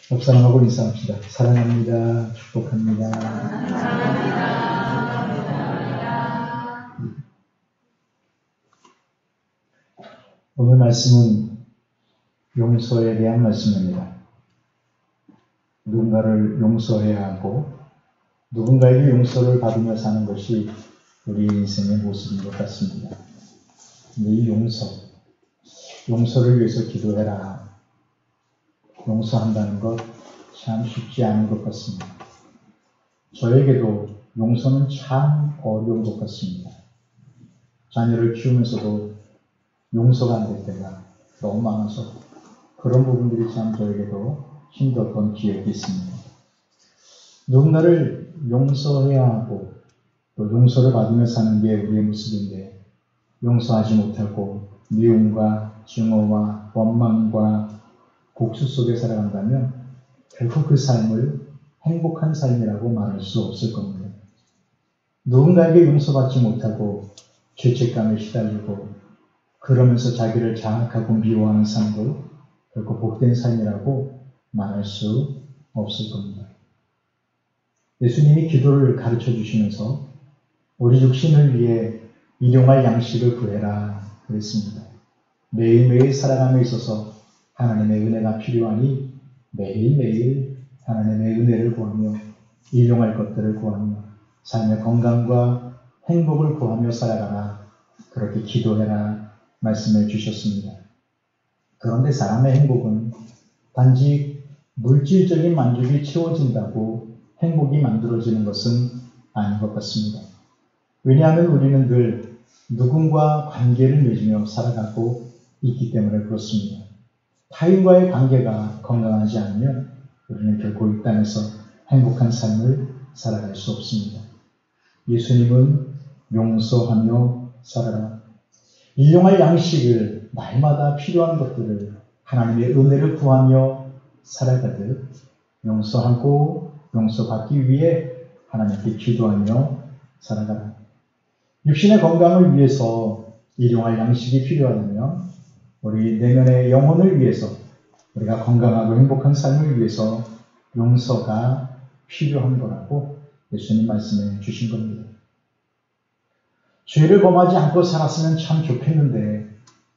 묵상하고 인사합시다. 사랑합니다. 축복합니다. 오늘 말씀은 용서에 대한 말씀입니다. 누군가를 용서해야 하고 누군가에게 용서를 받으며 사는 것이 우리 인생의 모습인 것 같습니다. 근데 이 용서를 위해서 기도해라. 용서한다는 것 참 쉽지 않은 것 같습니다. 저에게도 용서는 참 어려운 것 같습니다. 자녀를 키우면서도 용서가 안 될 때가 너무 많아서 그런 부분들이 참 저에게도 힘들었던 기억이 있습니다. 누군가를 용서해야 하고 또 용서를 받으며 사는 게 우리의 모습인데 용서하지 못하고 미움과 증오와 원망과 곡수 속에 살아간다면 결코 그 삶을 행복한 삶이라고 말할 수 없을 겁니다. 누군가에게 용서받지 못하고 죄책감에 시달리고 그러면서 자기를 자학하고 미워하는 삶도 결코 복된 삶이라고 말할 수 없을 겁니다. 예수님이 기도를 가르쳐 주시면서 우리 육신을 위해 일용할 양식을 구해라 그랬습니다. 매일매일 살아감에 있어서 하나님의 은혜가 필요하니 매일매일 하나님의 은혜를 구하며 일용할 것들을 구하며 삶의 건강과 행복을 구하며 살아가라 그렇게 기도해라 말씀해 주셨습니다. 그런데 사람의 행복은 단지 물질적인 만족이 채워진다고 행복이 만들어지는 것은 아닌 것 같습니다. 왜냐하면 우리는 늘 누군가 관계를 맺으며 살아가고 있기 때문에 그렇습니다. 타인과의 관계가 건강하지 않으면 우리는 결코 이 땅에서 행복한 삶을 살아갈 수 없습니다. 예수님은 용서하며 살아라. 일용할 양식을 날마다 필요한 것들을 하나님의 은혜를 구하며 살아가듯 용서하고 용서받기 위해 하나님께 기도하며 살아가라. 육신의 건강을 위해서 일용할 양식이 필요하다면 우리 내면의 영혼을 위해서 우리가 건강하고 행복한 삶을 위해서 용서가 필요한 거라고 예수님 말씀해 주신 겁니다. 죄를 범하지 않고 살았으면 참 좋겠는데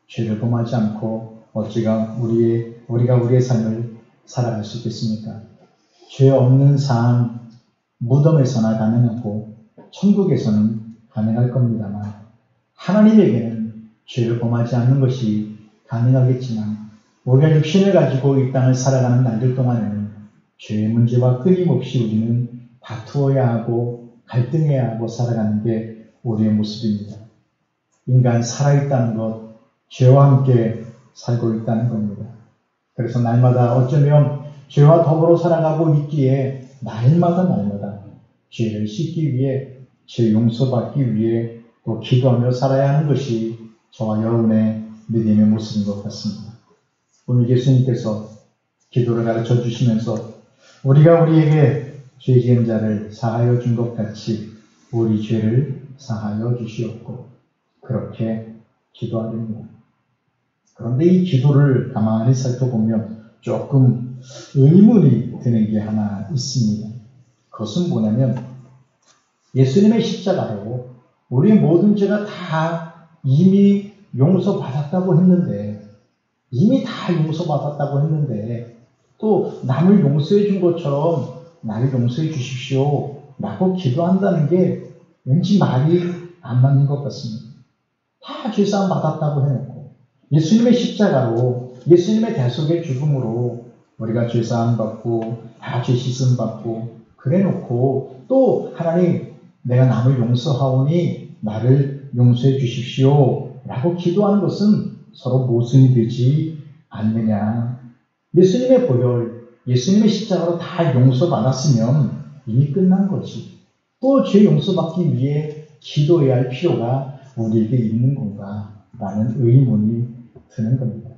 죄를 범하지 않고 어찌가 우리가 우리의 삶을 살아갈 수 있겠습니까? 죄 없는 삶 무덤에서나 가능하고 천국에서는 가능할 겁니다만 하나님에게는 죄를 범하지 않는 것이 가능하겠지만 우리가 육신을 가지고 이 땅을 살아가는 날들 동안에는 죄의 문제와 끊임없이 우리는 다투어야 하고 갈등해야 하고 살아가는 게 우리의 모습입니다. 인간 살아있다는 것, 죄와 함께 살고 있다는 겁니다. 그래서 날마다 어쩌면 죄와 더불어 살아가고 있기에 날마다 죄를 씻기 위해 죄 용서받기 위해 또 기도하며 살아야 하는 것이 저와 여러분의 믿음의 모습인 것 같습니다. 오늘 예수님께서 기도를 가르쳐 주시면서 우리가 우리에게 죄 지은 자를 사하여 준 것 같이 우리 죄를 사하여 주시옵고 그렇게 기도하렵니다. 그런데 이 기도를 가만히 살펴보면 조금 의문이 드는 게 하나 있습니다. 그것은 뭐냐면 예수님의 십자가로 우리의 모든 죄가 다 이미 용서받았다고 했는데 또 남을 용서해 준 것처럼 나를 용서해 주십시오 라고 기도한다는 게 왠지 말이 안 맞는 것 같습니다. 다 죄사함 받았다고 해놓고 예수님의 십자가로 예수님의 대속의 죽음으로 우리가 죄사함 받고 다 죄 씻음 받고 그래놓고 또 하나님 내가 남을 용서하오니 나를 용서해 주십시오 라고 기도하는 것은 서로 모순이 되지 않느냐. 예수님의 보혈, 예수님의 십자가로 다 용서받았으면 이미 끝난 거지. 또 죄 용서받기 위해 기도해야 할 필요가 우리에게 있는 건가 라는 의문이 드는 겁니다.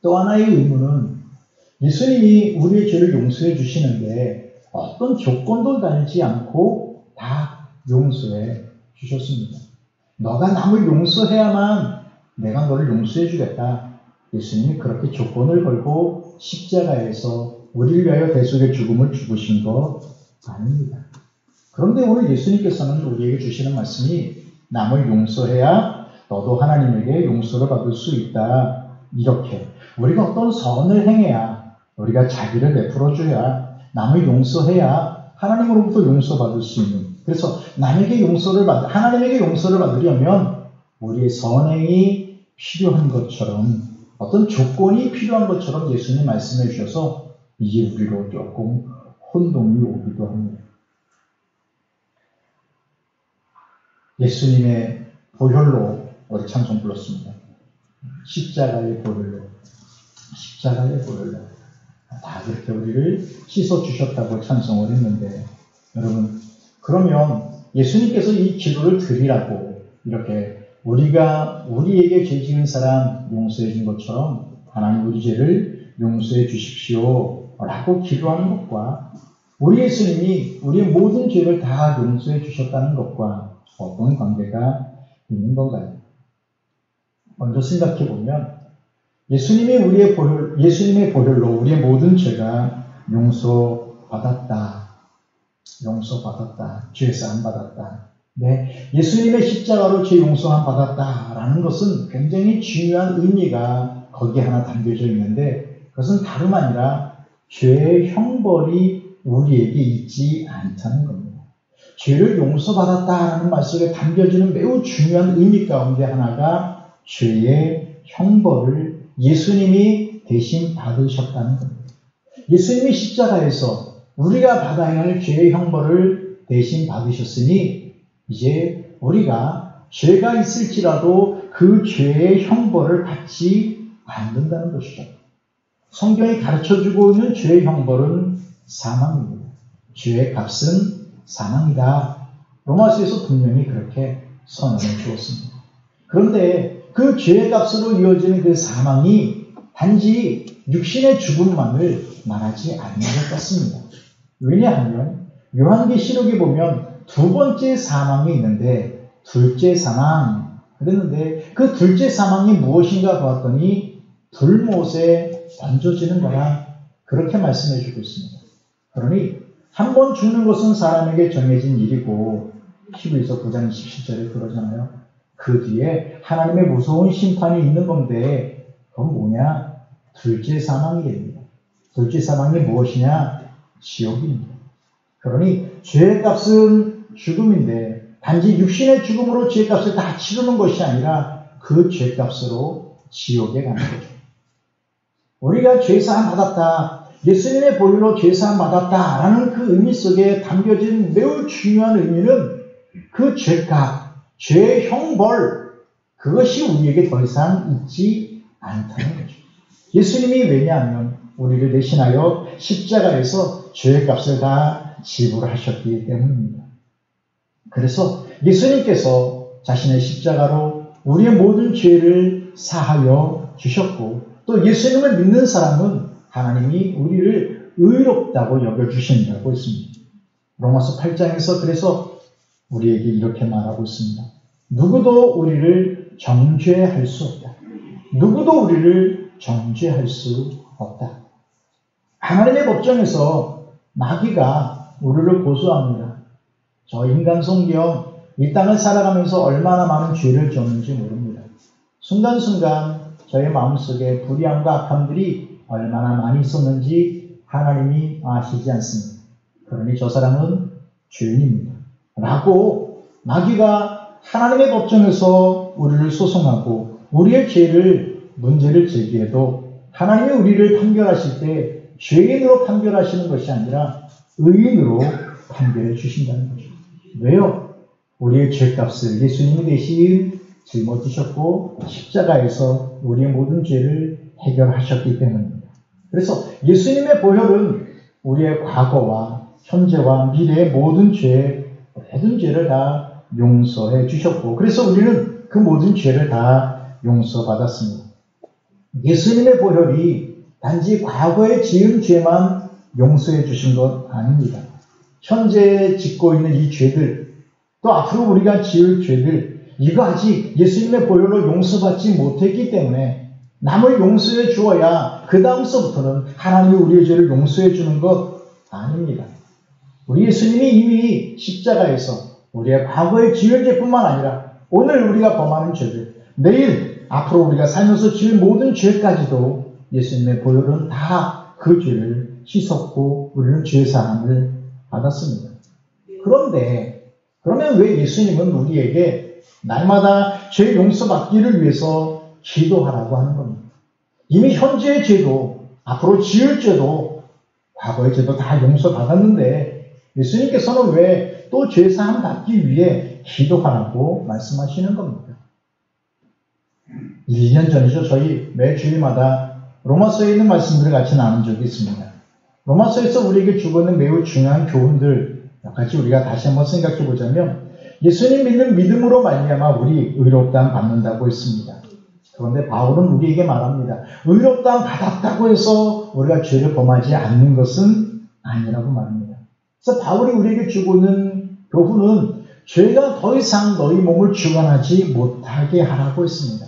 또 하나의 의문은 예수님이 우리의 죄를 용서해 주시는데 어떤 조건도 달지 않고 다 용서해 주셨습니다. 너가 남을 용서해야만 내가 너를 용서해 주겠다. 예수님이 그렇게 조건을 걸고 십자가에서 우리를 위하여 대속의 죽음을 죽으신 것 아닙니다. 그런데 오늘 예수님께서는 우리에게 주시는 말씀이 남을 용서해야 너도 하나님에게 용서를 받을 수 있다. 이렇게 우리가 어떤 선을 행해야, 우리가 자기를 베풀어줘야, 남을 용서해야 하나님으로부터 용서받을 수 있는, 그래서 하나님에게 용서를 받으려면 우리의 선행이 필요한 것처럼, 어떤 조건이 필요한 것처럼 예수님 말씀해 주셔서 이게 우리로 조금 혼동이 오기도 합니다. 예수님의 보혈로 우리 찬송 불렀습니다. 십자가의 보혈로, 십자가의 보혈로 다 그렇게 우리를 씻어주셨다고 찬송을 했는데, 여러분, 그러면 예수님께서 이 기도를 드리라고 이렇게 우리에게 죄 지은 사람 용서해 준 것처럼 하나님 우리 죄를 용서해 주십시오 라고 기도하는 것과 우리 예수님이 우리의 모든 죄를 다 용서해 주셨다는 것과 어떤 관계가 있는 건가요? 먼저 생각해 보면 예수님의 보혈로 우리의 모든 죄가 용서받았다. 죄 사함 받았다. 네, 예수님의 십자가로 죄 용서함 받았다라는 것은 굉장히 중요한 의미가 거기에 하나 담겨져 있는데, 그것은 다름 아니라 죄의 형벌이 우리에게 있지 않다는 겁니다. 죄를 용서받았다라는 말 속에 담겨지는 매우 중요한 의미 가운데 하나가 죄의 형벌을 예수님이 대신 받으셨다는 겁니다. 예수님이 십자가에서 우리가 받아야 할 죄의 형벌을 대신 받으셨으니 이제 우리가 죄가 있을지라도 그 죄의 형벌을 받지 않는다는 것이죠. 성경이 가르쳐주고 있는 죄의 형벌은 사망입니다. 죄의 값은 사망이다. 로마서에서 분명히 그렇게 선언해 주었습니다. 그런데 그 죄의 값으로 이어지는 그 사망이 단지 육신의 죽음만을 말하지 않는 것 같습니다. 왜냐하면 요한계시록에 보면 두 번째 사망이 있는데, 둘째 사망 그랬는데 그 둘째 사망이 무엇인가 보았더니 불못에 던져지는 거라 그렇게 말씀해 주고 있습니다. 그러니 한 번 죽는 것은 사람에게 정해진 일이고, 히브리서 9장 27절에 그러잖아요. 그 뒤에 하나님의 무서운 심판이 있는 건데, 그건 뭐냐? 둘째 사망이됩니다. 둘째 사망이 무엇이냐? 지옥입니다. 그러니 죄의 값은 죽음인데 단지 육신의 죽음으로 죄의 값을 다 치르는 것이 아니라 그 죄 값으로 지옥에 가는 거죠. 우리가 죄사함 받았다, 예수님의 보혈로 죄사함 받았다라는 그 의미 속에 담겨진 매우 중요한 의미는 그 죄값, 죄의 형벌, 그것이 우리에게 더 이상 있지 않다는 거죠. 예수님이 왜냐하면 우리를 대신하여 십자가에서 죄의 값을 다 지불하셨기 때문입니다. 그래서 예수님께서 자신의 십자가로 우리의 모든 죄를 사하여 주셨고, 또 예수님을 믿는 사람은 하나님이 우리를 의롭다고 여겨주신다고 했습니다. 로마서 8장에서 그래서 우리에게 이렇게 말하고 있습니다. 누구도 우리를 정죄할 수 없다. 누구도 우리를 정죄할 수 없다. 하나님의 법정에서 마귀가 우리를 고소합니다. 저 인간 성경 이 땅을 살아가면서 얼마나 많은 죄를 지었는지 모릅니다. 순간순간 저의 마음속에 불의함과 악함들이 얼마나 많이 있었는지 하나님이 아시지 않습니다. 그러니 저 사람은 죄인입니다. 라고 마귀가 하나님의 법정에서 우리를 소송하고 우리의 문제를 제기해도 하나님이 우리를 판결하실 때 죄인으로 판결하시는 것이 아니라 의인으로 판결해 주신다는 거죠. 왜요? 우리의 죄값을 예수님이 대신 짊어지셨고 십자가에서 우리의 모든 죄를 해결하셨기 때문입니다. 그래서 예수님의 보혈은 우리의 과거와 현재와 미래의 모든 죄를 다 용서해 주셨고, 그래서 우리는 그 모든 죄를 다 용서받았습니다. 예수님의 보혈이 단지 과거에 지은 죄만 용서해 주신 것 아닙니다. 현재 짓고 있는 이 죄들, 또 앞으로 우리가 지을 죄들, 이거 아직 예수님의 보혈로 용서받지 못했기 때문에 남을 용서해 주어야 그 다음서부터는 하나님이 우리의 죄를 용서해 주는 것 아닙니다. 우리 예수님이 이미 십자가에서 우리의 과거의 지을 죄뿐만 아니라 오늘 우리가 범하는 죄들, 내일 앞으로 우리가 살면서 지을 모든 죄까지도 예수님의 보혈은 다 그 죄를 씻었고 우리는 죄 사함을 받았습니다. 그런데 그러면 왜 예수님은 우리에게 날마다 죄 용서받기를 위해서 기도하라고 하는 겁니다? 이미 현재의 죄도 앞으로 지을 죄도 과거의 죄도 다 용서받았는데 예수님께서는 왜 또 죄 사함 받기 위해 기도하라고 말씀하시는 겁니까? 1년 전이죠. 저희 매 주일마다 로마서에 있는 말씀들을 같이 나눈 적이 있습니다. 로마서에서 우리에게 주고 있는 매우 중요한 교훈들 몇 가지 우리가 다시 한번 생각해 보자면 예수님 믿는 믿음으로 말미암아 우리 의롭다함 받는다고 했습니다. 그런데 바울은 우리에게 말합니다. 의롭다함 받았다고 해서 우리가 죄를 범하지 않는 것은 아니라고 말합니다. 그래서 바울이 우리에게 주고 있는 교훈은 죄가 더 이상 너희 몸을 주관하지 못하게 하라고 했습니다.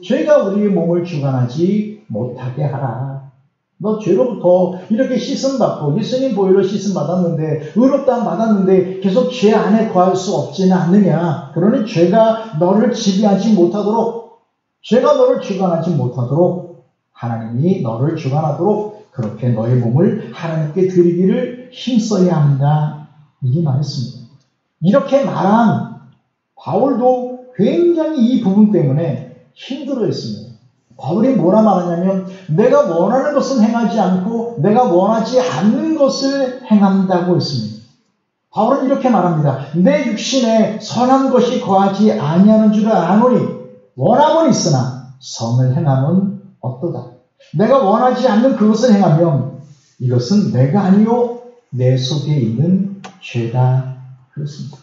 죄가 우리의 몸을 주관하지 못하게 하라. 너 죄로부터 이렇게 씻음받고 예수님 보혈로 씻음받았는데 의롭다함 받았는데 계속 죄 안에 거할 수 없지는 않느냐. 그러니 죄가 너를 지배하지 못하도록 죄가 너를 주관하지 못하도록 하나님이 너를 주관하도록 그렇게 너의 몸을 하나님께 드리기를 힘써야 한다. 이게 말했습니다. 이렇게 말한 바울도 굉장히 이 부분 때문에 힘들어했습니다. 바울이 뭐라 말하냐면 내가 원하는 것은 행하지 않고 내가 원하지 않는 것을 행한다고 했습니다. 바울은 이렇게 말합니다. 내 육신에 선한 것이 거하지 아니하는 줄을 아노니 원함은 있으나 선을 행함은 없도다. 내가 원하지 않는 그것을 행하면 이것은 내가 아니요 내 속에 있는 죄다. 그렇습니다.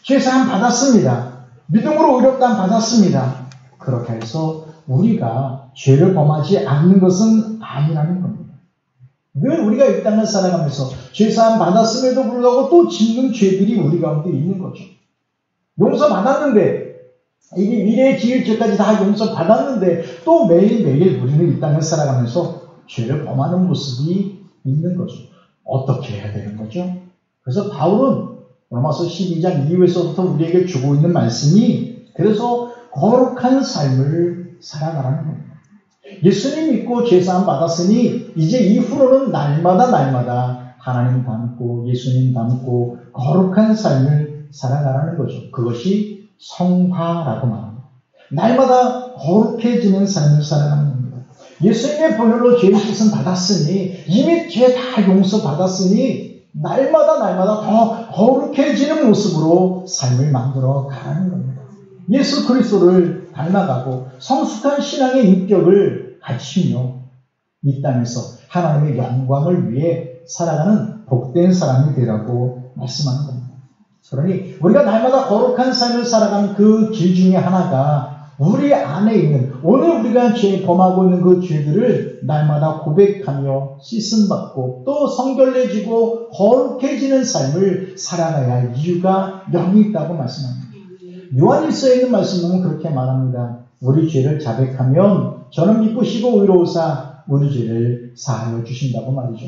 죄사함 받았습니다. 믿음으로 의롭다함 받았습니다. 그렇게 해서 우리가 죄를 범하지 않는 것은 아니라는 겁니다. 늘 우리가 이 땅을 살아가면서 죄사함 받았음에도 불구하고 또 짓는 죄들이 우리 가운데 있는 거죠. 용서받았는데 이미 미래에 지을 죄까지 다 용서받았는데 또 매일매일 우리는 이 땅을 살아가면서 죄를 범하는 모습이 있는 거죠. 어떻게 해야 되는 거죠? 그래서 바울은 로마서 12장 이후에서부터 우리에게 주고 있는 말씀이 그래서 거룩한 삶을 살아가라는 겁니다. 예수님 믿고 죄사함 받았으니 이제 이후로는 날마다 하나님 닮고 예수님 닮고 거룩한 삶을 살아가라는 거죠. 그것이 성화라고 말합니다. 날마다 거룩해지는 삶을 살아가는 겁니다. 예수님의 보혈로 죄 씻음 받았으니 이미 죄 다 용서받았으니 날마다 더 거룩해지는 모습으로 삶을 만들어 가라는 겁니다. 예수 그리스도를 닮아가고 성숙한 신앙의 인격을 갖추며 이 땅에서 하나님의 영광을 위해 살아가는 복된 사람이 되라고 말씀하는 겁니다. 그러니 우리가 날마다 거룩한 삶을 살아가는 그 길 중에 하나가 우리 안에 있는 오늘 우리가 범하고 있는 그 죄들을 날마다 고백하며 씻음받고 또 성결해지고 거룩해지는 삶을 살아가야 할 이유가 여기 있다고 말씀합니다. 요한일서에 있는 말씀은 그렇게 말합니다. 우리 죄를 자백하면 저는 기쁘시고 의로우사 우리 죄를 사하여 주신다고 말이죠.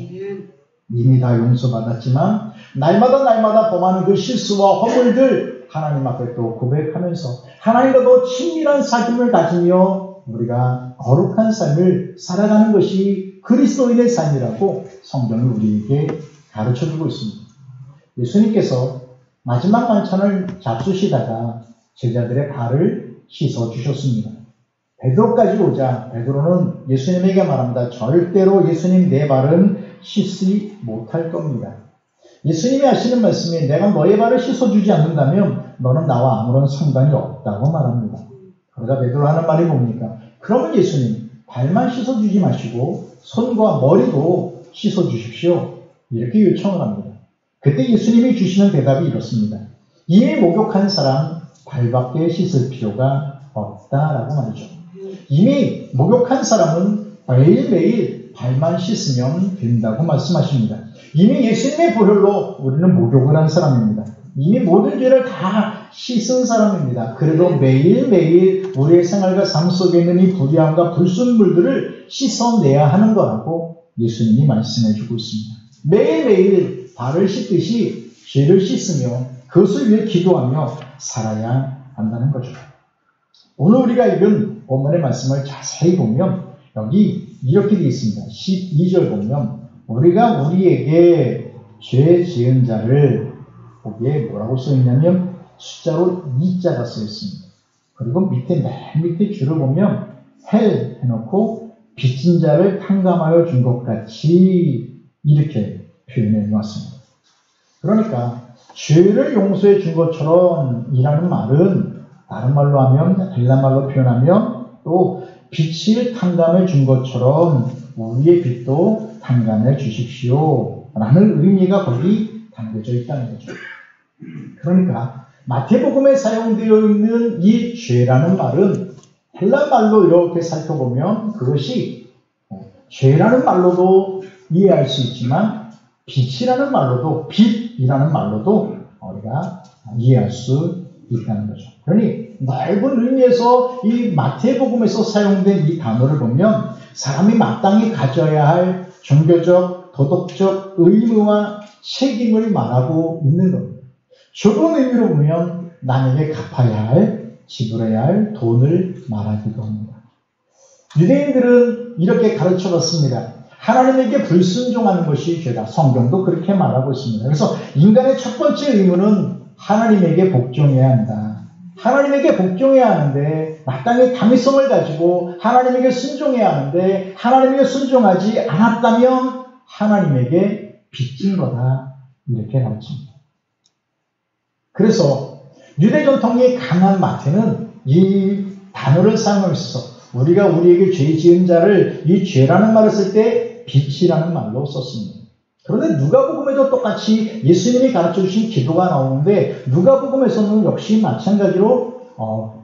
이미 다 용서받았지만 날마다 범하는 그 실수와 허물들 하나님 앞에 또 고백하면서 하나님과 더 친밀한 사귐을 가지며 우리가 거룩한 삶을 살아가는 것이 그리스도인의 삶이라고 성경은 우리에게 가르쳐주고 있습니다. 예수님께서 마지막 만찬을 잡수시다가 제자들의 발을 씻어주셨습니다. 베드로까지 오자 베드로는 예수님에게 말합니다. 절대로 예수님 내 발은 씻지 못할 겁니다. 예수님이 하시는 말씀이 내가 너의 발을 씻어주지 않는다면 너는 나와 아무런 상관이 없다고 말합니다. 그러자 베드로 하는 말이 뭡니까? 그러면 예수님 발만 씻어주지 마시고 손과 머리도 씻어주십시오. 이렇게 요청을 합니다. 그때 예수님이 주시는 대답이 이렇습니다. 이미 목욕한 사람 발밖에 씻을 필요가 없다라고 말이죠. 이미 목욕한 사람은 매일매일 발만 씻으면 된다고 말씀하십니다. 이미 예수님의 보혈로 우리는 목욕을 한 사람입니다. 이미 모든 죄를 다 씻은 사람입니다. 그래도 매일매일 우리의 생활과 삶 속에 있는 이 불의함과 불순물들을 씻어내야 하는 거라고 예수님이 말씀해 주고 있습니다. 매일매일 발을 씻듯이 죄를 씻으며 그것을 위해 기도하며 살아야 한다는 거죠. 오늘 우리가 읽은 본문의 말씀을 자세히 보면 여기 이렇게 되어 있습니다. 12절 보면 우리가 우리에게 죄 지은 자를 거기에 뭐라고 써있냐면 숫자로 2자가 써있습니다. 그리고 맨 밑에 줄을 보면 헬 해놓고 빚진 자를 탕감하여 준 것 같이 이렇게 표현해 놓았습니다. 그러니까 죄를 용서해 준 것처럼 이라는 말은 다른 말로 하면 헬라 말로 표현하면 또 빚을 탕감해 준 것처럼 우리의 빚도 탕감해 주십시오 라는 의미가 거기 담겨져 있다는 거죠. 그러니까 마태복음에 사용되어 있는 이 죄라는 말은 헬라 말로 이렇게 살펴보면 그것이 죄라는 말로도 이해할 수 있지만 빚이라는 말로도 빚이라는 말로도 우리가 이해할 수 있다는 거죠. 그러니 넓은 의미에서 이 마태복음에서 사용된 이 단어를 보면 사람이 마땅히 가져야 할 종교적, 도덕적 의무와 책임을 말하고 있는 겁니다. 좁은 의미로 보면 남에게 갚아야 할, 지불해야 할 돈을 말하기도 합니다. 유대인들은 이렇게 가르쳐봤습니다. 하나님에게 불순종하는 것이 죄다. 성경도 그렇게 말하고 있습니다. 그래서 인간의 첫 번째 의무는 하나님에게 복종해야 한다. 하나님에게 복종해야 하는데 마땅히 당위성을 가지고 하나님에게 순종해야 하는데 하나님에게 순종하지 않았다면 하나님에게 빚진 거다. 이렇게 가르칩니다. 그래서 유대 전통이 강한 마태는 이 단어를 사용하면서 우리가 우리에게 죄 지은 자를 이 죄라는 말을 쓸 때 빚이라는 말로 썼습니다. 그런데 누가복음에도 똑같이 예수님이 가르쳐주신 기도가 나오는데 누가복음에서는 역시 마찬가지로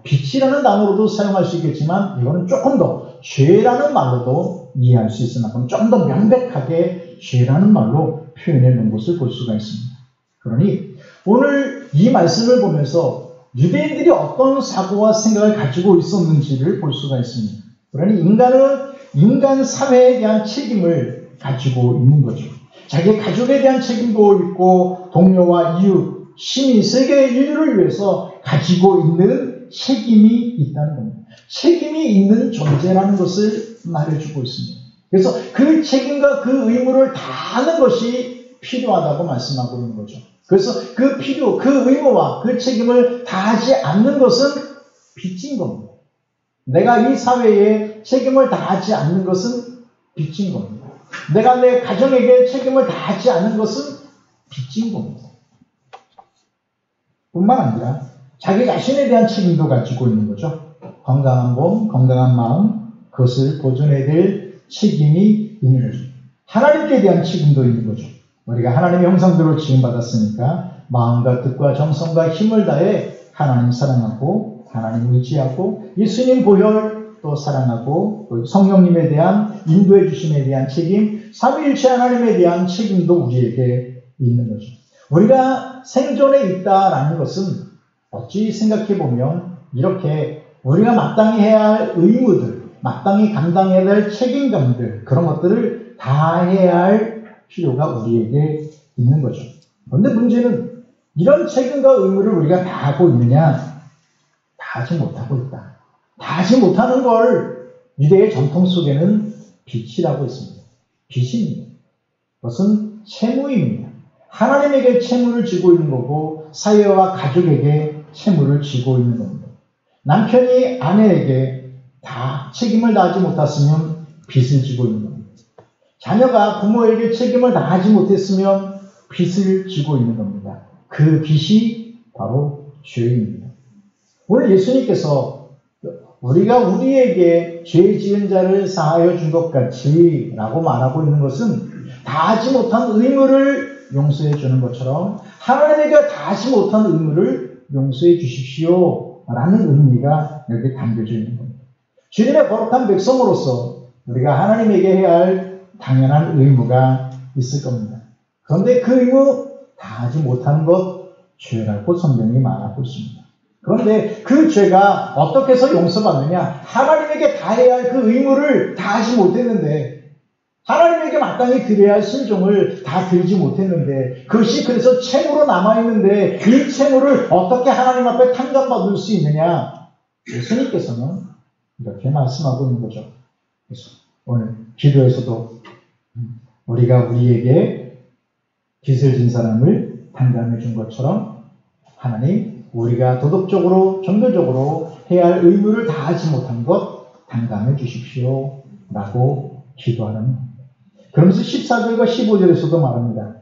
빚이라는 단어로도 사용할 수 있겠지만 이거는 조금 더 죄라는 말로도 이해할 수 있을 만큼 좀 더 명백하게 죄라는 말로 표현해 놓은 것을 볼 수가 있습니다. 그러니 오늘 이 말씀을 보면서 유대인들이 어떤 사고와 생각을 가지고 있었는지를 볼 수가 있습니다. 그러니 인간은 인간 사회에 대한 책임을 가지고 있는 거죠. 자기 가족에 대한 책임도 있고 동료와 이웃, 시민, 세계 인류를 위해서 가지고 있는 책임이 있다는 겁니다. 책임이 있는 존재라는 것을 말해주고 있습니다. 그래서 그 책임과 그 의무를 다하는 것이 필요하다고 말씀하고 있는 거죠. 그래서 그 필요, 그 의무와 그 책임을 다하지 않는 것은 빚진 겁니다. 내가 이 사회에 책임을 다하지 않는 것은 빚진 겁니다. 내가 내 가정에게 책임을 다하지 않는 것은 빚진 겁니다. 뿐만 아니라 자기 자신에 대한 책임도 가지고 있는 거죠. 건강한 몸, 건강한 마음, 그것을 보존해야 될 책임이 있는 거죠. 하나님께 대한 책임도 있는 거죠. 우리가 하나님의 형상대로 지음받았으니까 마음과 뜻과 정성과 힘을 다해 하나님 사랑하고 하나님 의지하고 예수님 보혈 또 사랑하고 또 성령님에 대한 인도해 주심에 대한 책임, 삼위일체 하나님에 대한 책임도 우리에게 있는 거죠. 우리가 생존에 있다라는 것은 어찌 생각해 보면 이렇게 우리가 마땅히 해야 할 의무들, 마땅히 감당해야 할 책임감들, 그런 것들을 다 해야 할 필요가 우리에게 있는 거죠. 그런데 문제는 이런 책임과 의무를 우리가 다 하고 있느냐? 다 하지 못하고 있다. 다 하지 못하는 걸 유대의 전통 속에는 빚이라고 있습니다. 빚입니다. 그것은 채무입니다. 하나님에게 채무를 지고 있는 거고 사회와 가족에게 채무를 지고 있는 겁니다. 남편이 아내에게 다 책임을 다하지 못했으면 빚을 지고 있는 겁니다. 자녀가 부모에게 책임을 다하지 못했으면 빚을 지고 있는 겁니다. 그 빚이 바로 죄입니다. 오늘 예수님께서 우리가 우리에게 죄 지은 자를 사하여 준 것 같이 라고 말하고 있는 것은 다하지 못한 의무를 용서해 주는 것처럼 하나님에게 다하지 못한 의무를 용서해 주십시오 라는 의미가 여기 담겨져 있는 겁니다. 주님의 거룩한 백성으로서 우리가 하나님에게 해야 할 당연한 의무가 있을 겁니다. 그런데 그 의무 다하지 못한 것 죄라고 성경이 말하고 있습니다. 그런데 그 죄가 어떻게 해서 용서받느냐? 하나님에게 다해야 할 그 의무를 다하지 못했는데, 하나님에게 마땅히 드려야 할 순종을 다 드리지 못했는데, 그것이 그래서 채무로 남아있는데, 이 채무를 어떻게 하나님 앞에 탕감받을 수 있느냐? 예수님께서는 이렇게 말씀하고 있는 거죠. 그래서 오늘 기도에서도 우리가 우리에게 빚을 진 사람을 탕감해 준 것처럼 하나님, 우리가 도덕적으로, 정도적으로 해야 할 의무를 다하지 못한 것 탕감해 주십시오 라고 기도하는, 그러면서 14절과 15절에서도 말합니다.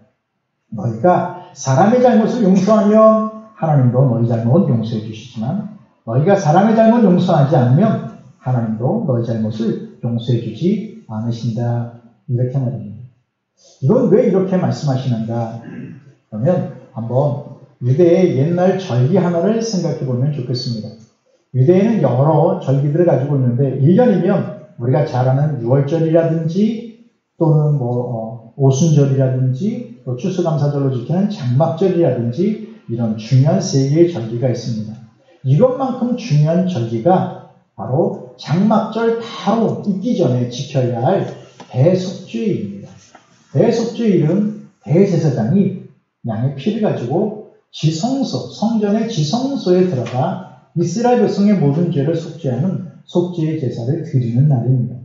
너희가 사람의 잘못을 용서하면 하나님도 너희 잘못 용서해 주시지만, 너희가 사람의 잘못 용서하지 않으면 하나님도 너희 잘못을 용서해 주지 않으신다. 이렇게 말합니다. 이건 왜 이렇게 말씀하시는가? 그러면 한번 유대의 옛날 절기 하나를 생각해 보면 좋겠습니다. 유대에는 여러 절기들을 가지고 있는데, 1년이면 우리가 잘 아는 6월절이라든지 또는 오순절이라든지 또 추수감사절로 지키는 장막절이라든지 이런 중요한 3개의 절기가 있습니다. 이것만큼 중요한 절기가 바로 장막절 바로 있기 전에 지켜야 할 대속죄일입니다. 대속죄일은 대제사장이 양의 피를 가지고 지성소, 성전의 지성소에 들어가 이스라엘 백성의 모든 죄를 속죄하는 속죄의 제사를 드리는 날입니다.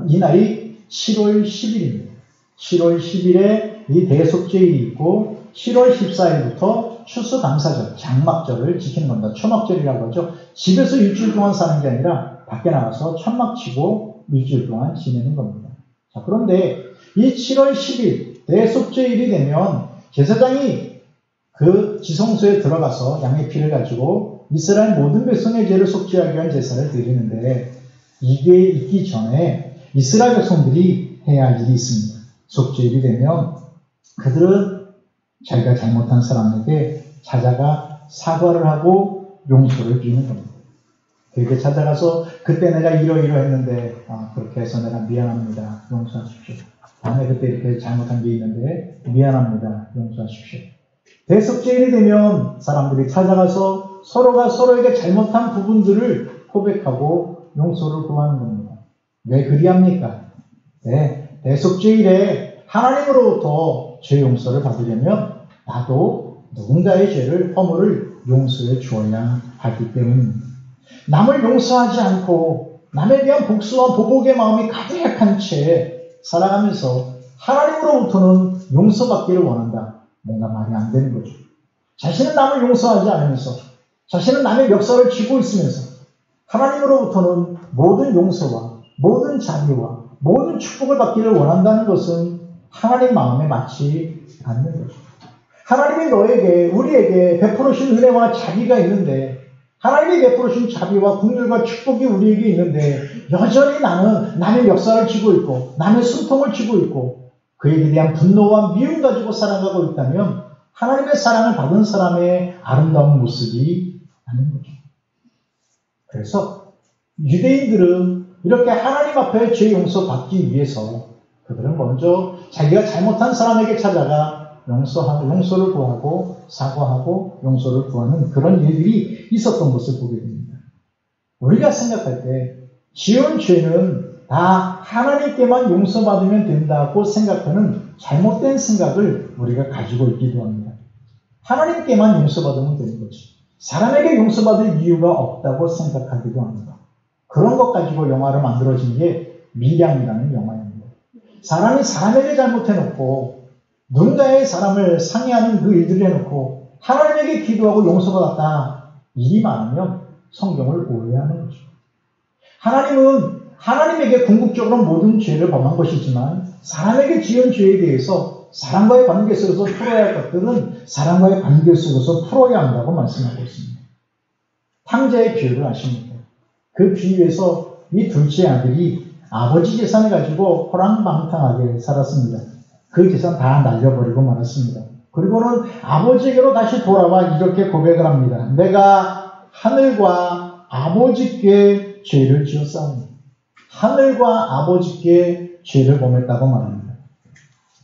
이 날이 7월 10일입니다. 7월 10일에 이 대속죄일이 있고 7월 14일부터 추수감사절, 장막절을 지키는 겁니다. 초막절이라고 하죠. 집에서 일주일 동안 사는 게 아니라 밖에 나가서 천막 치고 일주일 동안 지내는 겁니다. 자, 그런데 이 7월 10일 대속죄일이 되면 제사장이 그 지성소에 들어가서 양의 피를 가지고 이스라엘 모든 백성의 죄를 속죄하기 위한 제사를 드리는데, 이게 있기 전에 이스라엘 백성들이 해야 할 일이 있습니다. 속죄일이 되면 그들은 자기가 잘못한 사람에게 찾아가 사과를 하고 용서를 비는 겁니다. 그에게 찾아가서 그때 내가 이러이러했는데 그렇게 해서 내가 미안합니다. 용서하십시오. 다음에 그때 이렇게 잘못한 게 있는데 미안합니다. 용서하십시오. 대속죄일이 되면 사람들이 찾아가서 서로가 서로에게 잘못한 부분들을 고백하고 용서를 구하는 겁니다. 왜 그리합니까? 네, 대속죄일에 하나님으로부터 죄 용서를 받으려면 나도 누군가의 죄를, 허물을 용서해 주어야 하기 때문입니다. 남을 용서하지 않고 남에 대한 복수와 보복의 마음이 가득한 채 살아가면서 하나님으로부터는 용서받기를 원한다. 뭔가 말이 안 되는 거죠. 자신은 남을 용서하지 않으면서, 자신은 남의 멱살을 쥐고 있으면서 하나님으로부터는 모든 용서와 모든 자비와 모든 축복을 받기를 원한다는 것은 하나님 마음에 맞지 않는 거죠. 하나님이 너에게, 우리에게 베풀으신 은혜와 자비가 있는데, 하나님이 베풀으신 자비와 긍휼과 축복이 우리에게 있는데, 여전히 나는 남의 멱살을 쥐고 있고 남의 숨통을 쥐고 있고 그에게 대한 분노와 미움 가지고 살아가고 있다면 하나님의 사랑을 받은 사람의 아름다운 모습이 아닌 거죠. 그래서 유대인들은 이렇게 하나님 앞에 죄 용서받기 위해서 그들은 먼저 자기가 잘못한 사람에게 찾아가 용서를 구하고 사과하고 용서를 구하는 그런 일들이 있었던 것을 보게 됩니다. 우리가 생각할 때 지은 죄는 다 하나님께만 용서받으면 된다고 생각하는 잘못된 생각을 우리가 가지고 있기도 합니다. 하나님께만 용서받으면 되는 거지. 사람에게 용서받을 이유가 없다고 생각하기도 합니다. 그런 것 가지고 영화를 만들어진 게 밀양이라는 영화입니다. 사람이 사람에게 잘못해놓고 누군가의 사람을 상해하는 그 일들을 해놓고 하나님에게 기도하고 용서받았다. 일이 많으면 성경을 오해하는 거죠. 하나님은 하나님에게 궁극적으로 모든 죄를 범한 것이지만 사람에게 지은 죄에 대해서 사람과의 관계 속에서 풀어야 할 것들은 사람과의 관계 속에서 풀어야 한다고 말씀하고 있습니다. 탕자의 비유를 아십니까? 그 비유에서 이 둘째 아들이 아버지 재산을 가지고 호랑방탕하게 살았습니다. 그 재산 다 날려버리고 말았습니다. 그리고는 아버지에게로 다시 돌아와 이렇게 고백을 합니다. 내가 하늘과 아버지께 죄를 지었사오니, 하늘과 아버지께 죄를 범했다고 말합니다.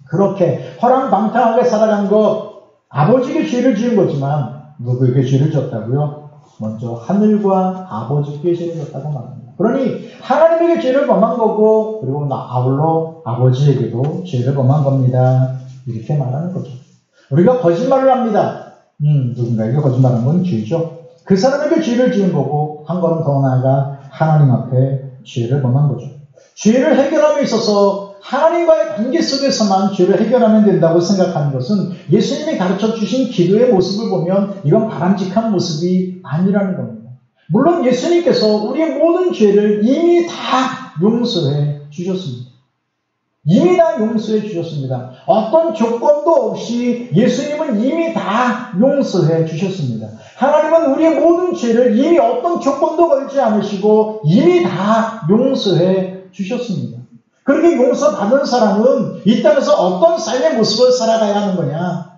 그렇게 호랑방탕하게 살아간 것, 아버지에게 죄를 지은 거지만 누구에게 죄를 졌다고요? 먼저 하늘과 아버지께 죄를 졌다고 말합니다. 그러니 하나님에게 죄를 범한 거고 그리고 아울러 아버지에게도 죄를 범한 겁니다. 이렇게 말하는 거죠. 우리가 거짓말을 합니다. 누군가에게 거짓말한 건 죄죠. 그 사람에게 죄를 지은 거고 한 걸음 더 나아가 하나님 앞에 죄를 범한 거죠. 죄를 해결함에 있어서 하나님과의 관계 속에서만 죄를 해결하면 된다고 생각하는 것은 예수님이 가르쳐 주신 기도의 모습을 보면 이건 바람직한 모습이 아니라는 겁니다. 물론 예수님께서 우리의 모든 죄를 이미 다 용서해 주셨습니다. 이미 다 용서해 주셨습니다. 어떤 조건도 없이 예수님은 이미 다 용서해 주셨습니다. 하나님은 우리의 모든 죄를 이미 어떤 조건도 걸지 않으시고 이미 다 용서해 주셨습니다. 그렇게 용서받은 사람은 이 땅에서 어떤 삶의 모습을 살아가야 하는 거냐?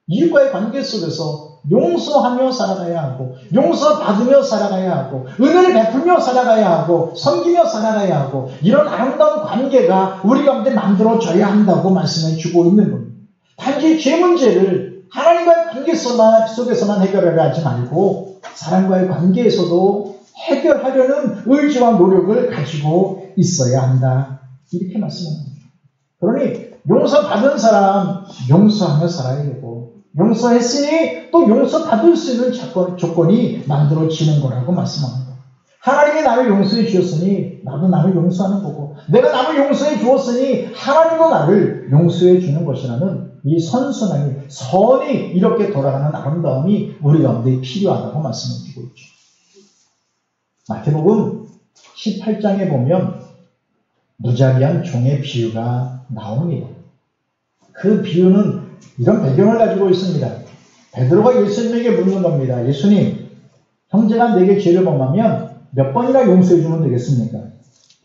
이웃과의 관계 속에서 용서하며 살아가야 하고 용서받으며 살아가야 하고 은혜를 베풀며 살아가야 하고 섬기며 살아가야 하고 이런 아름다운 관계가 우리 가운데 만들어져야 한다고 말씀해 주고 있는 겁니다. 단지 죄 문제를 하나님과의 관계 속에서만 해결하려 하지 말고 사람과의 관계에서도 해결하려는 의지와 노력을 가지고 있어야 한다. 이렇게 말씀합니다. 그러니 용서받은 사람 용서하며 살아야 되고 용서했으니 또 용서받을 수 있는 조건이 만들어지는 거라고 말씀합니다. 하나님이 나를 용서해 주셨으니 나도 남을 용서하는 거고 내가 남을 용서해 주었으니 하나님도 나를 용서해 주는 것이라는 이 선순환이 선이 이렇게 돌아가는 아름다움이 우리 가운데 필요하다고 말씀해 주고 있죠. 마태복음 18장에 보면 무자비한 종의 비유가 나옵니다. 그 비유는 이런 배경을 가지고 있습니다. 베드로가 예수님에게 묻는 겁니다. 예수님, 형제가 내게 죄를 범하면 몇 번이나 용서해 주면 되겠습니까?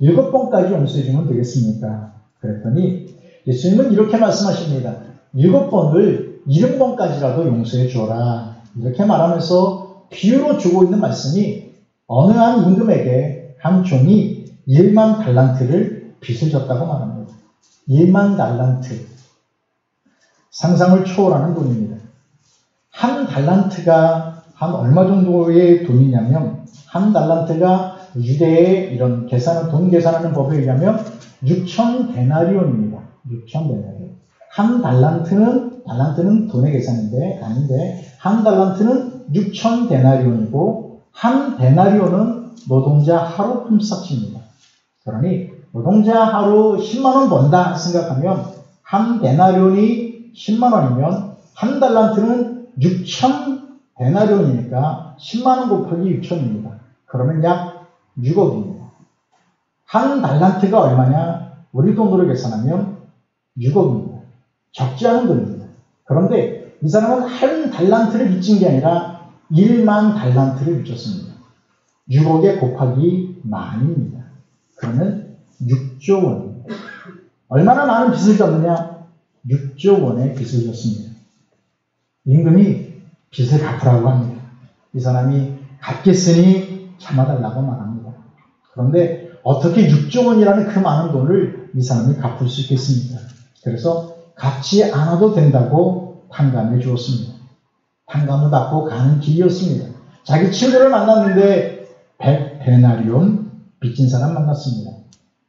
7번까지 용서해 주면 되겠습니까? 그랬더니 예수님은 이렇게 말씀하십니다. 7번을 70번까지라도 용서해 주어라. 이렇게 말하면서 비유로 주고 있는 말씀이 어느 한 임금에게 한 종이 1만 달란트를 빚을 졌다고 말합니다. 1만 달란트. 상상을 초월하는 돈입니다. 한 달란트가 한 얼마 정도의 돈이냐면 한 달란트가 유대의 이런 돈 계산하는 법에 의하면 6천 데나리온입니다. 6천 데나리온. 한 달란트는 돈의 계산인데 아닌데 한 달란트는 6천 데나리온이고 한 데나리온은 노동자 하루 품삯입니다. 그러니 노동자 하루 10만 원 번다 생각하면 한 데나리온이 10만 원이면 한 달란트는 6천 데나리온이니까 10만 원 곱하기 6천입니다. 그러면 약 6억입니다. 한 달란트가 얼마냐? 우리 돈으로 계산하면 6억입니다. 적지 않은 돈입니다. 그런데 이 사람은 한 달란트를 빚진 게 아니라 1만 달란트를 빚었습니다. 6억에 곱하기 만입니다. 그러면 6조 원입니다. 얼마나 많은 빚을 졌느냐? 6조 원의 빚을 졌습니다. 임금이 빚을 갚으라고 합니다. 이 사람이 갚겠으니 참아달라고 말합니다. 그런데 어떻게 6조 원이라는 그 많은 돈을 이 사람이 갚을 수 있겠습니까? 그래서 갚지 않아도 된다고 탕감해 주었습니다. 탕감을 받고 가는 길이었습니다. 자기 친구를 만났는데 100데나리온 빚진 사람 만났습니다.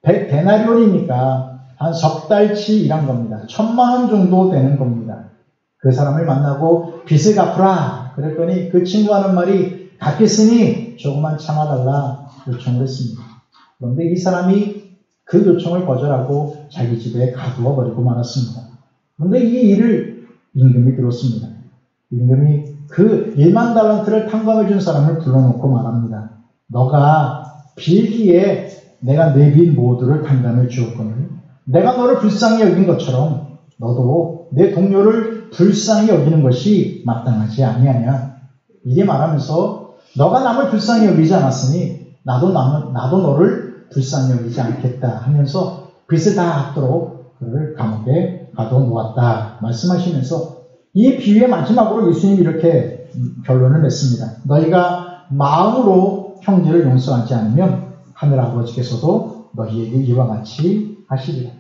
100데나리온이니까 한 석 달치 일한 겁니다. 1,000만 원 정도 되는 겁니다. 그 사람을 만나고 빚을 갚으라 그랬더니 그 친구가 하는 말이 갚겠으니 조금만 참아달라 요청을 했습니다. 그런데 이 사람이 그 요청을 거절하고 자기 집에 가두어 버리고 말았습니다. 그런데 이 일을 임금이 들었습니다. 임금이 그 1만 달란트를 탕감해 준 사람을 불러놓고 말합니다. 너가 빌기에 내가 내 빚 모두를 탕감해 주었거늘 내가 너를 불쌍히 여긴 것처럼 너도 내 동료를 불쌍히 여기는 것이 마땅하지 아니하냐. 이게 말하면서 너가 남을 불쌍히 여기지 않았으니 나도 너를 불쌍히 여기지 않겠다 하면서 빚을 다 갚도록 그를 감옥에 가둬놓았다 말씀하시면서 이 비유의 마지막으로 예수님이 이렇게 결론을 냈습니다. 너희가 마음으로 형제를 용서하지 않으면 하늘 아버지께서도 너희에게 이와 같이 하시리라.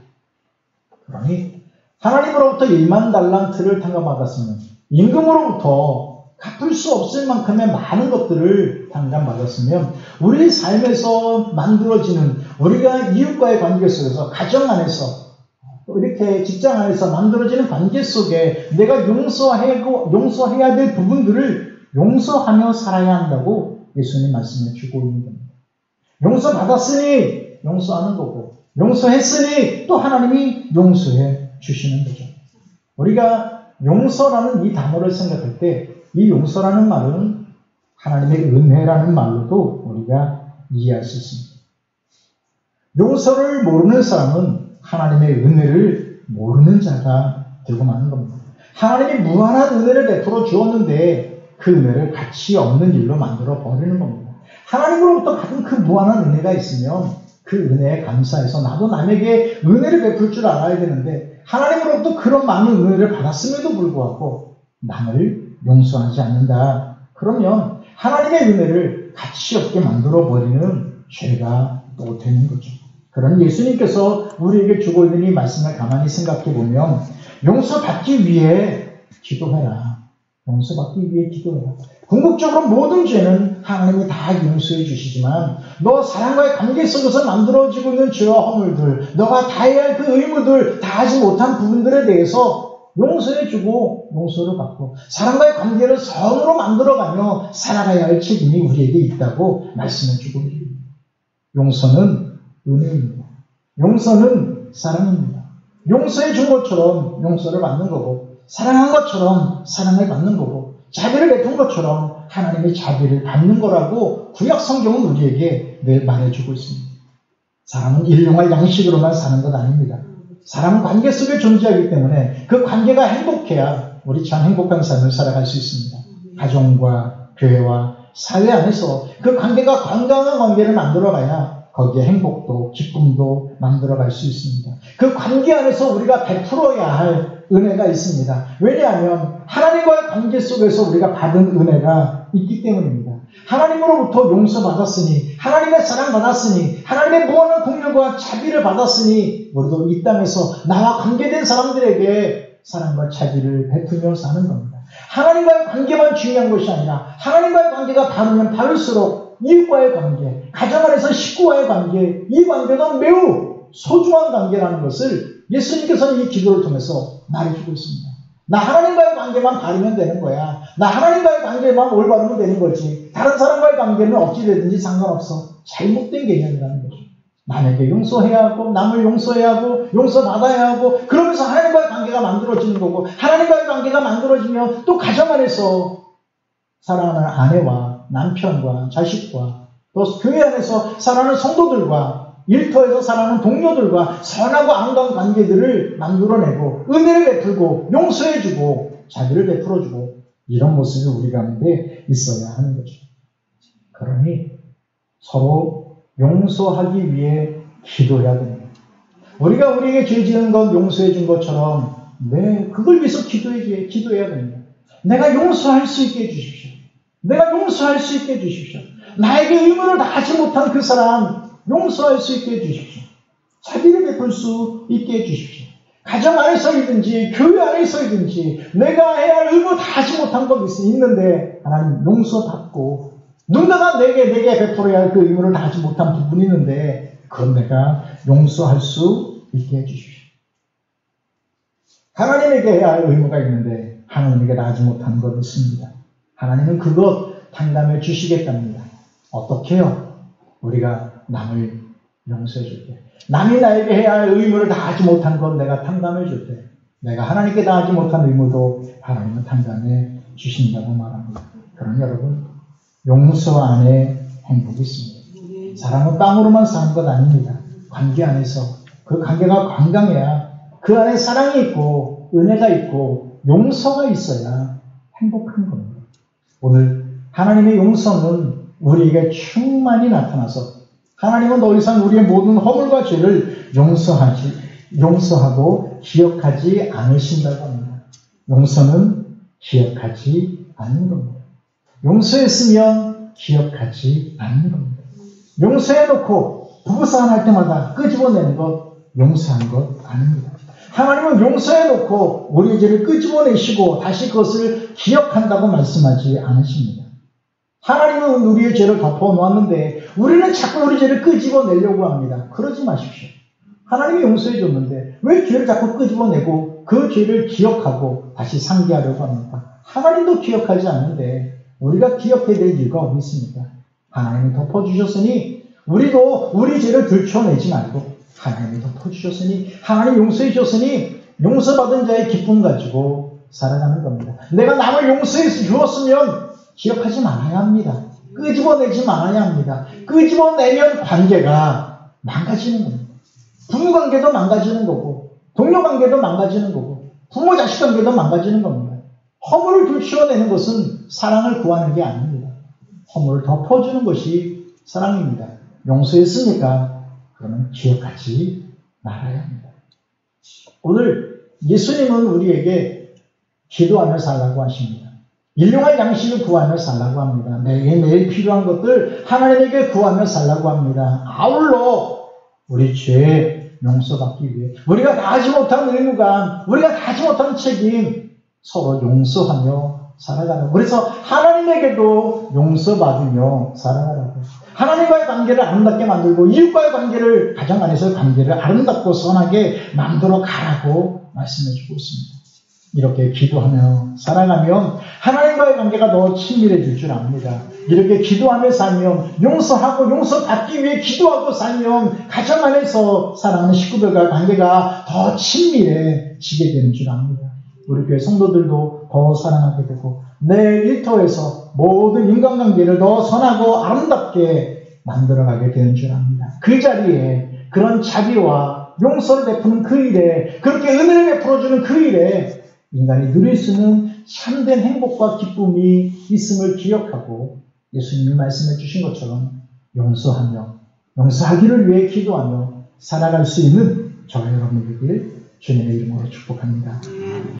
그러니 하나님으로부터 1만 달란트를 탕감받았으면 임금으로부터 갚을 수 없을 만큼의 많은 것들을 당장받았으면 우리 삶에서 만들어지는 우리가 이웃과의 관계 속에서 가정 안에서 이렇게 직장 안에서 만들어지는 관계 속에 내가 용서해야 될 부분들을 용서하며 살아야 한다고 예수님 말씀해 주고 있는 겁니다. 용서받았으니 용서하는 거고 용서했으니 또 하나님이 용서해 주시는 거죠. 우리가 용서라는 이 단어를 생각할 때 이 용서라는 말은 하나님의 은혜라는 말로도 우리가 이해할 수 있습니다. 용서를 모르는 사람은 하나님의 은혜를 모르는 자가 되고 마는 겁니다. 하나님이 무한한 은혜를 베풀어 주었는데 그 은혜를 가치 없는 일로 만들어 버리는 겁니다. 하나님으로부터 받은 그 무한한 은혜가 있으면 그 은혜에 감사해서 나도 남에게 은혜를 베풀 줄 알아야 되는데 하나님으로부터 그런 많은 은혜를 받았음에도 불구하고 남을 용서하지 않는다. 그러면 하나님의 은혜를 가치 없게 만들어 버리는 죄가 또 되는 거죠. 그런 예수님께서 우리에게 주고 있는 이 말씀을 가만히 생각해 보면 용서받기 위해 기도해라. 용서받기 위해 기도해라. 궁극적으로 모든 죄는 하나님이 다 용서해 주시지만 너 사람과의 관계 속에서 만들어지고 있는 죄와 허물들, 너가 다해야 할 그 의무들, 다 하지 못한 부분들에 대해서 용서해주고 용서를 받고 사람과의 관계를 선으로 만들어가며 살아가야 할 책임이 우리에게 있다고 말씀해주고 있습니다. 용서는 은혜입니다. 용서는 사랑입니다. 용서해준 것처럼 용서를 받는 거고 사랑한 것처럼 사랑을 받는 거고 자비를 베푼 것처럼 하나님의 자비를 받는 거라고 구약 성경은 우리에게 늘 말해주고 있습니다. 사람은 일용할 양식으로만 사는 것 아닙니다. 사람은 관계 속에 존재하기 때문에 그 관계가 행복해야 우리 참 행복한 삶을 살아갈 수 있습니다. 가정과 교회와 사회 안에서 그 관계가 건강한 관계를 만들어가야 거기에 행복도 기쁨도 만들어갈 수 있습니다. 그 관계 안에서 우리가 베풀어야 할 은혜가 있습니다. 왜냐하면 하나님과의 관계 속에서 우리가 받은 은혜가 있기 때문입니다. 하나님으로부터 용서받았으니 하나님의 사랑받았으니 하나님의 무한한 긍휼과 자비를 받았으니 우리도 이 땅에서 나와 관계된 사람들에게 사랑과 자비를 베풀며 사는 겁니다. 하나님과의 관계만 중요한 것이 아니라 하나님과의 관계가 바르면 바를수록 이웃과의 관계, 가정 안에서 식구와의 관계, 이 관계도 매우 소중한 관계라는 것을 예수님께서는 이 기도를 통해서 말해주고 있습니다. 나 하나님과의 관계만 바르면 되는 거야. 나 하나님과의 관계만 올바르면 되는 거지. 다른 사람과의 관계는 어찌 되든지 상관없어. 잘못된 개념이라는 거죠. 남에게 용서해야 하고 남을 용서해야 하고 용서받아야 하고 그러면서 하나님과의 관계가 만들어지는 거고 하나님과의 관계가 만들어지면 또 가정 안에서 사랑하는 아내와 남편과 자식과 또 교회 안에서 사랑하는 성도들과 일터에서 사랑하는 동료들과 선하고 아름다운 관계들을 만들어내고 은혜를 베풀고 용서해주고 자비를 베풀어주고 이런 모습이 우리 가운데 있어야 하는 거죠. 그러니 서로 용서하기 위해 기도해야 됩니다. 우리가 우리에게 죄 지은 것 용서해 준 것처럼 그걸 위해서 기도해야 됩니다. 내가 용서할 수 있게 해주십시오. 내가 용서할 수 있게 해주십시오. 나에게 의무를 다하지 못한 그 사람 용서할 수 있게 해주십시오. 자비를 베풀 수 있게 해주십시오. 가정 안에서이든지 교회 안에서이든지 내가 해야 할 의무 다하지 못한 것이 있는데 하나님 용서받고 누군가가 내게 베풀어야 할 그 의무를 다하지 못한 부분이 있는데 그건 내가 용서할 수 있게 해주십시오. 하나님에게 해야 할 의무가 있는데 하나님에게 다하지 못한 것이 있습니다. 하나님은 그것 탕감해 주시겠답니다. 어떻게 해요? 우리가 남을 용서해 줄 때, 남이 나에게 해야 할 의무를 다하지 못한 건 내가 탕감해 줄 때, 내가 하나님께 다하지 못한 의무도 하나님은 탕감해 주신다고 말합니다. 그럼 여러분, 용서 안에 행복이 있습니다. 사람은 땅으로만 사는 것 아닙니다. 관계 안에서 그 관계가 건강해야 그 안에 사랑이 있고 은혜가 있고 용서가 있어야 행복한 겁니다. 오늘 하나님의 용서는 우리에게 충만히 나타나서 하나님은 더 이상 우리의 모든 허물과 죄를 용서하고 기억하지 않으신다고 합니다. 용서는 기억하지 않는 겁니다. 용서했으면 기억하지 않는 겁니다. 용서해놓고 부부싸움 할 때마다 끄집어내는 것 용서한 것 아닙니다. 하나님은 용서해놓고 우리의 죄를 끄집어내시고 다시 그것을 기억한다고 말씀하지 않으십니다. 하나님은 우리의 죄를 덮어놓았는데 우리는 자꾸 우리 죄를 끄집어내려고 합니다. 그러지 마십시오. 하나님이 용서해 줬는데 왜 죄를 자꾸 끄집어내고 그 죄를 기억하고 다시 상기하려고 합니까? 하나님도 기억하지 않는데 우리가 기억해야 될 이유가 어디 있습니까? 하나님이 덮어주셨으니 우리도 우리 죄를 들춰내지 말고 하나님이 덮어주셨으니 하나님 용서해 주셨으니 용서받은 자의 기쁨 가지고 살아가는 겁니다. 내가 남을 용서해 주었으면 기억하지 말아야 합니다. 끄집어내지 말아야 합니다. 끄집어내면 관계가 망가지는 겁니다. 부부관계도 망가지는 거고 동료관계도 망가지는 거고 부모 자식 관계도 망가지는 겁니다. 허물을 들추어내는 것은 사랑을 구하는 게 아닙니다. 허물을 덮어주는 것이 사랑입니다. 용서했으니까 그러면 기억하지 말아야 합니다. 오늘 예수님은 우리에게 기도하며 살라고 하십니다. 일용할 양식을 구하며 살라고 합니다. 내게 매일 필요한 것들 하나님에게 구하며 살라고 합니다. 아울러 우리 죄 용서받기 위해 우리가 다하지 못한 의무감, 우리가 다하지 못한 책임 서로 용서하며 살아가는, 그래서 하나님에게도 용서받으며 살아가라고, 하나님과의 관계를 아름답게 만들고 이웃과의 관계를, 가정 안에서의 관계를 아름답고 선하게 만들어 가라고 말씀해주고 있습니다. 이렇게 기도하며 살아가면 하나님과의 관계가 더 친밀해질 줄 압니다. 이렇게 기도하며 살면, 용서하고 용서받기 위해 기도하고 살면 가정 안에서 사랑하는 식구들과의 관계가 더 친밀해지게 되는 줄 압니다. 우리 교회 성도들도 더 사랑하게 되고 내 일터에서 모든 인간관계를 더 선하고 아름답게 만들어가게 되는 줄 압니다. 그 자리에 그런 자비와 용서를 베푸는 그 일에, 그렇게 은혜를 베풀어주는 그 일에 인간이 누릴 수 있는 참된 행복과 기쁨이 있음을 기억하고 예수님이 말씀해 주신 것처럼 용서하며 용서하기를 위해 기도하며 살아갈 수 있는 저와 여러분이 되길 주님의 이름으로 축복합니다.